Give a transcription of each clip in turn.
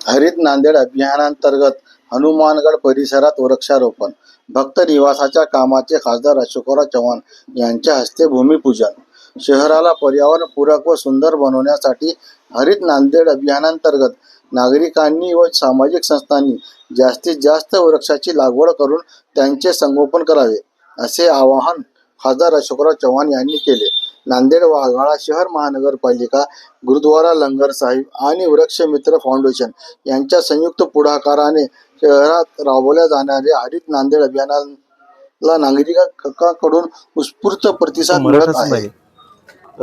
हरित नांदेड अभियानांतर्गत हनुमानगड परिसरात वृक्षारोपण, भक्त निवासाच्या कामाचे खासदार अशोकराव चव्हाण यांच्या हस्ते भूमिपूजन. शहराला पर्यावरणपूरक व सुंदर बनवण्यासाठी हरित नांदेड अभियानांतर्गत नागरिकांनी व सामाजिक संस्थांनी जास्तीत जास्त वृक्षाची लागवड करून त्यांचे संगोपन करावे, असे आवाहन खासदार अशोकराव चव्हाण यांनी केले. नांदेड वाघाळा शहर महानगरपालिका, गुरुद्वारा लंगर साहिब आणि वृक्षमित्र फाउंडेशन यांच्या संयुक्त पुढाकाराने शहरात राबवल्या जाणाऱ्या हरित नांदेड अभियानाला नागरिकांकडून उत्स्फूर्त प्रतिसाद मिळत आहे.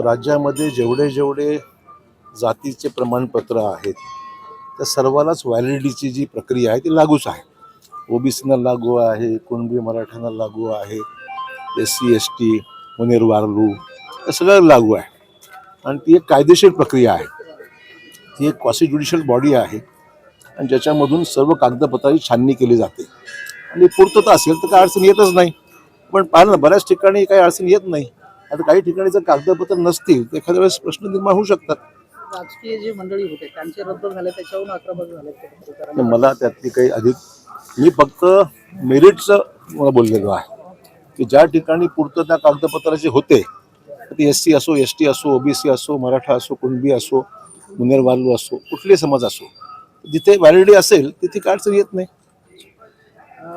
राज्यामध्ये जेवढे जातीचे प्रमाणपत्र आहेत त्या सर्वांनाच व्हॅलिडिटीची जी प्रक्रिया आहे ती लागूच आहे. ओबीसीना लागू आहे, कुणबी मराठ्यांना लागू आहे, SC ST मुनेर वारलू हे सगळं लागू आहे. आणि ती एक कायदेशीर प्रक्रिया आहे. ती एक क्वासी ज्युडिशियल बॉडी आहे आणि ज्याच्यामधून सर्व कागदपत्रांची छाननी केली जाते. आणि पूर्तता असेल तर काय अडचण येतच नाही. पण पाहिलं ना, बऱ्याच ठिकाणी काही अडचण येत नाही. आता काही ठिकाणी जर कागदपत्र नसतील तर एखाद्या वेळेस प्रश्न निर्माण होऊ शकतात. राजकीय जे मंडळी होते त्यांचे रद्द झाले, त्याच्यावरून आक्रमक झाले. मला त्यातली काही अधिक, मी फक्त मेरिटचं मला बोललेलो आहे की ज्या ठिकाणी पूर्तता कागदपत्राचे होते, ती SC असो, ST असो, OBC असो, मराठा असो, कुणबी असो, मुनेर वारलू असो, कुठलेही समाज असो, जिथे व्हॅलिडिटी असेल तिथे काय अडचण येत नाही.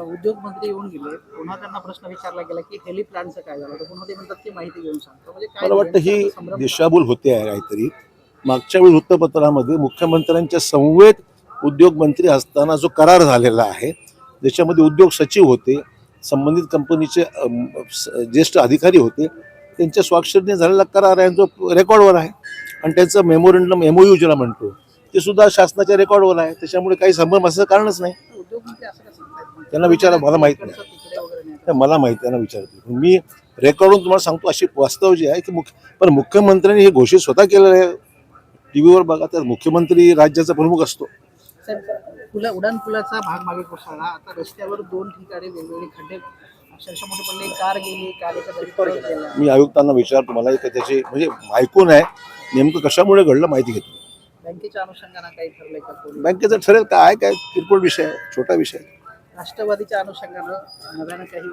उद्योग मंत्री येऊन गेले, पुन्हा त्यांना प्रश्न विचारला गेला की हेली प्लॅनचं काय झालं, तर पुन्हा ते म्हणतात की माहिती घेऊन सांगतो. म्हणजे मला वाटतं ही दिशाभूल होते आहे काहीतरी. मागच्या वेळी वृत्तपत्रामध्ये मुख्यमंत्र्यांच्या समवेत उद्योग मंत्री असताना जो करार झालेला आहे, ज्याच्यामध्ये उद्योग सचिव होते, संबंधित कंपनीचे ज्येष्ठ अधिकारी होते, त्यांच्या स्वाक्षरीने झालेला करार आहे जो रेकॉर्डवर आहे. आणि त्यांचं मेमोरंडम MOU ज्याला म्हणतो ते सुद्धा शासनाच्या रेकॉर्डवर आहे. त्याच्यामुळे काही संभ्रम असं कारणच नाही. उद्योग मंत्री असं कसं सांगतात? त्यांना विचारा, मला माहीत नाही. मला माहिती, त्यांना विचारतो मी. रेकॉर्डवरून तुम्हाला सांगतो अशी वास्तव जी आहे की पण मुख्यमंत्र्यांनी हे घोषित स्वतः केलेलं आहे. TV वर बघा, तर मुख्यमंत्री राज्याचा प्रमुख असतो. उडान पुलाचा भाग मागे कोसळला. आता रस्त्यावर 2 ठिकाणी वेगवेगळे खड्डे अक्षरशः मोठे पडले. कार गेली, कार एका. मी आयुक्तांना विचारतो, मला त्याची म्हणजे ऐकून आहे नेमकं कशामुळे घडलं माहिती घेतो. बँकेच्या अनुषंगाने काही ठरलंय का? बँकेचं ठरेल काय किरकोळ विषय आहे, छोटा विषय आहे. राष्ट्रवादीच्या अनुषंगानं नव्यानं काही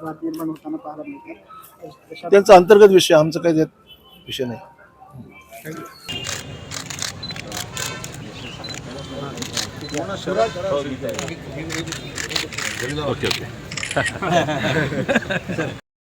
वाद निर्माण होताना पाहायला मिळतात. त्यांचा अंतर्गत विषय, आमचं काही त्यात विषय नाही. ओके.